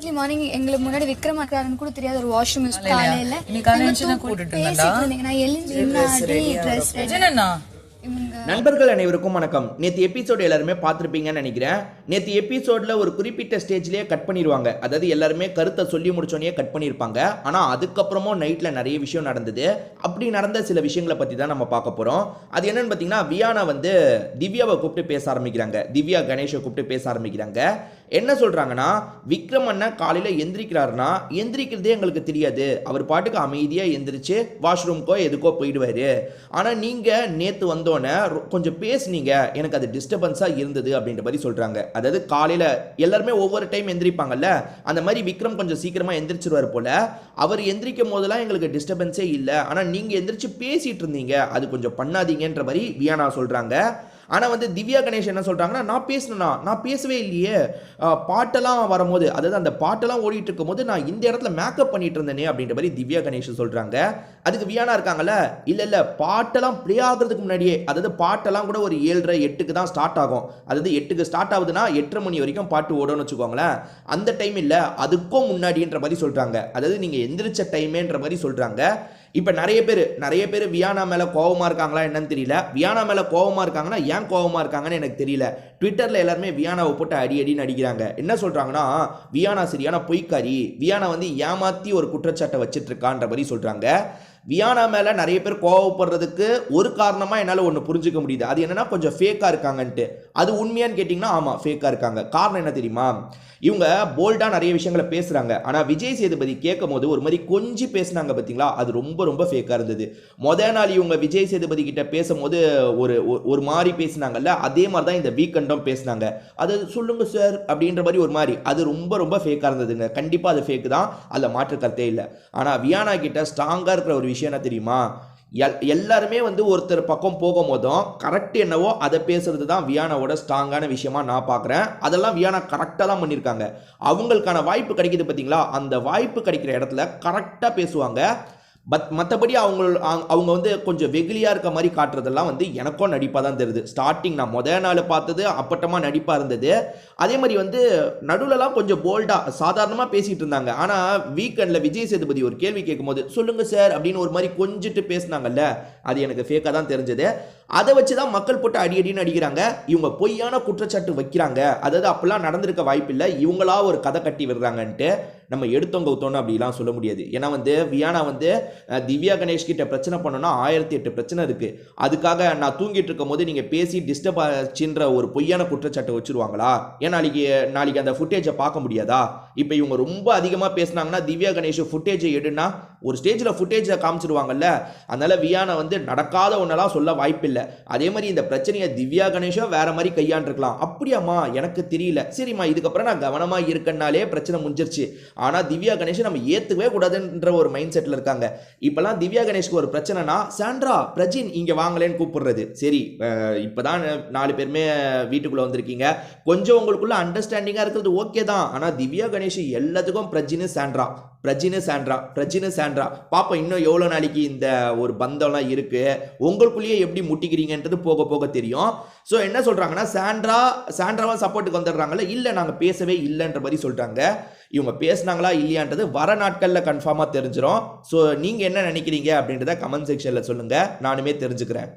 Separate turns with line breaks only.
Exactly morning எங்களுக்கு முன்னாடி விக்ரம் இருக்காருன்னு கூட தெரியாத ஒரு வாஷ்ரூம் யூஸ் காலையில நான் எழுந்து ட்ரெஸ்
நண்பர்கள் அனைவருக்கும் வணக்கம். நேற்று எபிசோடு எல்லாருமே பார்த்துருப்பீங்கன்னு நினைக்கிறேன். நேற்று எபிசோடில் ஒரு குறிப்பிட்ட ஸ்டேஜ்லேயே கட் பண்ணிடுவாங்க. அதாவது எல்லாருமே கருத்தை சொல்லி முடிச்சோன்னே கட் பண்ணியிருப்பாங்க. ஆனால் அதுக்கப்புறமும் நைட்டில் நிறைய விஷயம் நடந்தது. அப்படி நடந்த சில விஷயங்களை பற்றி தான் நம்ம பார்க்க போகிறோம். அது என்னன்னு பார்த்தீங்கன்னா, வியானா வந்து திவ்யாவை கூப்பிட்டு பேச ஆரம்பிக்கிறாங்க. திவ்யா கணேஷை கூப்பிட்டு பேச ஆரம்பிக்கிறாங்க. என்ன சொல்கிறாங்கன்னா, விக்ரம் அண்ணன் காலையில் எந்திரிக்கிறாருன்னா எந்திரிக்கிறதே எங்களுக்கு தெரியாது. அவர் பாட்டுக்கு அமைதியாக எந்திரிச்சு வாஷ்ரூம்க்கோ எதுக்கோ போயிடுவார். ஆனால் நீங்கள் நேற்று வந்தோன்னே கொஞ்சம் பேசுனீங்க, எனக்கு அது டிஸ்டர்பன்ஸாக இருந்தது அப்படின்ற மாதிரி சொல்கிறாங்க. அதாவது காலையில் எல்லாருமே ஒவ்வொரு டைம் எந்திரிப்பாங்கல்ல, அந்த மாதிரி விக்ரம் கொஞ்சம் சீக்கிரமாக எந்திரிச்சிருவார் போல். அவர் எந்திரிக்கும் போதெல்லாம் எங்களுக்கு டிஸ்டர்பன்ஸே இல்லை, ஆனால் நீங்கள் எந்திரிச்சு பேசிகிட்டு இருந்தீங்க, அது கொஞ்சம் பண்ணாதீங்கன்ற மாதிரி வியானா சொல்கிறாங்க. ஆனால் வந்து திவ்யா கணேஷ் என்ன சொல்கிறாங்கன்னா, நான் பேசவே இல்லையே, பாட்டெல்லாம் வரும்போது, அதாவது அந்த பாட்டெல்லாம் ஓடிட்டு இருக்கும் போது நான் இந்த இடத்துல மேக்கப் பண்ணிட்டு இருந்தேனே அப்படின்ற மாதிரி திவ்யா கணேஷ் சொல்கிறாங்க. அதுக்கு வியானா இருக்காங்கல்ல, இல்லை பாட்டெல்லாம் ப்ளே ஆகிறதுக்கு முன்னாடியே, அதாவது பாட்டெல்லாம் கூட ஒரு 7:30 8க்கு தான் ஸ்டார்ட் ஆகும். அதாவது 8க்கு ஸ்டார்ட் ஆகுதுன்னா 8:30 மணி வரைக்கும் பாட்டு ஓடும்னு வச்சுக்கோங்களேன். அந்த டைம் இல்லை, அதுக்கும் முன்னாடின்ற மாதிரி சொல்கிறாங்க. அதாவது நீங்கள் எந்திரிச்ச டைமேன்ற மாதிரி சொல்கிறாங்க. இப்போ நிறைய பேர் வியானா மேலே கோவமாக இருக்காங்களா என்னன்னு தெரியல. வியானா மேலே கோவமாக இருக்காங்கன்னா ஏன் கோவமாக இருக்காங்கன்னு எனக்கு தெரியல. ட்விட்டரில் எல்லாருமே வியானாவை போட்டு அடின்னு அடிக்கிறாங்க. என்ன சொல்கிறாங்கன்னா, வியானா சரியான பொய்க்காரி, வியானா வந்து ஏமாற்றி ஒரு குற்றச்சாட்டை வச்சிட்டு இருக்கான்ற மாதிரி சொல்கிறாங்க. வியானா மேலே நிறைய பேர் கோவப்படுறதுக்கு ஒரு காரணமாக என்னால் ஒன்று புரிஞ்சுக்க முடியுது. அது என்னன்னா, கொஞ்சம் ஃபேக்காக இருக்காங்கன்ட்டு. அது உண்மையான்னு கேட்டிங்கன்னா ஆமாம், ஃபேக்காக இருக்காங்க. காரணம் என்ன தெரியுமா, இவங்க போல்டாக நிறைய விஷயங்களை பேசுகிறாங்க. ஆனால் விஜய் சேதுபதி கேட்கும் போது ஒரு மாதிரி கொஞ்சம் பேசுனாங்க பார்த்தீங்களா, அது ரொம்ப ஃபேக்காக இருந்தது. நாள் இவங்க விஜய் சேதுபதி கிட்ட பேசும்போது ஒரு மாதிரி பேசினாங்கல்ல, அதே மாதிரி தான் இந்த வீக்கெண்டும் பேசினாங்க. அது சொல்லுங்க சார் அப்படின்ற மாதிரி ஒரு மாதிரி, அது ரொம்ப ஃபேக்காக இருந்ததுங்க. கண்டிப்பாக அது ஃபேக்கு தான், அதில் மாற்று கருத்தே இல்லை. ஆனால் வியானா கிட்ட ஸ்ட்ராங்காக இருக்கிற ஒரு விஷயம் என்ன தெரியுமா, எல்லாருமே வந்து ஒருத்தர் பக்கம் போகும் போதும் கரெக்ட் என்னவோ அதை பேசுறது தான் வியானாவோட ஸ்ட்ராங்கான விஷயமா நான் பார்க்குறேன். அதெல்லாம் வியானா கரெக்டாக தான் பண்ணியிருக்காங்க. அவங்களுக்கான வாய்ப்பு கிடைக்குது பார்த்தீங்களா, அந்த வாய்ப்பு கிடைக்கிற இடத்துல கரெக்டாக பேசுவாங்க. மற்றபடி அவங்க வந்து கொஞ்சம் வெகுலியாக இருக்க மாதிரி காட்டுறதெல்லாம் வந்து எனக்கும் நடிப்பாக தான் தெரியுது. ஸ்டார்டிங் நான் நாள் பார்த்தது அப்பட்டமாக நடிப்பாக இருந்தது. அதே மாதிரி வந்து நடுவில்லாம் கொஞ்சம் போல்டாக சாதாரணமாக பேசிகிட்டு இருந்தாங்க. ஆனால் வீக்கெண்டில் விஜய் சேதுபதி ஒரு கேள்வி கேட்கும்போது சொல்லுங்கள் சார் அப்படின்னு ஒரு மாதிரி கொஞ்சிட்டு பேசினாங்கல்ல, அது எனக்கு ஃபேக்காக தான் தெரிஞ்சது. அதை வச்சு தான் மக்கள் போட்டு அடின்னு அடிக்கிறாங்க. இவங்க பொய்யான குற்றச்சாட்டு வைக்கிறாங்க, அதாவது அப்படிலாம் நடந்திருக்க வாய்ப்பில்லை, இவங்களா ஒரு கதை கட்டி விடுறாங்கன்ட்டு நம்ம எடுத்தவங்க ஊத்தோன்னு அப்படிலாம் சொல்ல முடியாது. ஏன்னா வந்து வியானா வந்து திவ்யா கணேஷ் கிட்ட பிரச்சனை பண்ணோன்னா 1008 பிரச்சனை இருக்குது. அதுக்காக நான் தூங்கிட்டு இருக்கும் போது நீங்கள் பேசி டிஸ்டர்ப் ஆச்சுன்ற ஒரு பொய்யான குற்றச்சாட்டை வச்சுருவாங்களா? ஏன் நாளைக்கு அந்த ஃபுட்டேஜை பார்க்க முடியாதா? இப்போ இவங்க ரொம்ப அதிகமாக பேசினாங்கன்னா திவ்யா கணேஷ் ஃபுட்டேஜை எடுனா ஒரு ஸ்டேஜில் ஃபுட்டேஜை காமிச்சிருவாங்கல்ல. அதனால வியானா வந்து நடக்காத ஒன்றெல்லாம் சொல்ல வாய்ப்பில்லை. அதே மாதிரி இந்த பிரச்சனையை திவ்யா கணேஷோ வேற மாதிரி கையாண்டிருக்கலாம். அப்படியாம்மா எனக்கு தெரியல, சரிம்மா இதுக்கப்புறம் நான் கவனமாக இருக்கனாலே பிரச்சனை முடிஞ்சிருச்சு. ஆனால் திவ்யா கணேஷ் நம்ம ஏற்றுக்கவே கூடாதுன்ற ஒரு மைண்ட் செட்டில் இருக்காங்க. இப்போலாம் திவ்யா கணேஷ்க்கு ஒரு பிரச்சனைனா சாண்ட்ரா பிரஜின் இங்கே வாங்கலேன்னு கூப்பிடுறது. சரி, இப்போ தான் 4 பேருமே வீட்டுக்குள்ளே வந்திருக்கீங்க, கொஞ்சம் உங்களுக்குள்ள அண்டர்ஸ்டாண்டிங்காக இருக்கிறது ஓகே தான். ஆனால் திவ்யா கணேஷ் எல்லாத்துக்கும் பிரஜின்னு சாண்ட்ரா பாப்பா இன்னும் எவ்வளோ நாளைக்கு இந்த ஒரு பந்தம்லாம் இருக்குது, உங்களுக்குள்ளேயே எப்படி முட்டிக்கிறீங்கன்றது போக போக தெரியும். ஸோ என்ன சொல்கிறாங்கன்னா, சாண்ட்ராவாக சப்போர்ட்டுக்கு வந்துடுறாங்கல்ல, இல்லை நாங்கள் பேசவே இல்லைன்ற மாதிரி சொல்கிறாங்க. இவங்க பேசினாங்களா இல்லையான்றது வர நாட்களில் கன்ஃபார்மாக தெரிஞ்சிடும். ஸோ நீங்கள் என்ன நினைக்கிறீங்க அப்படின்றத கமெண்ட் செக்ஷனில் சொல்லுங்கள், நானுமே தெரிஞ்சுக்கிறேன்.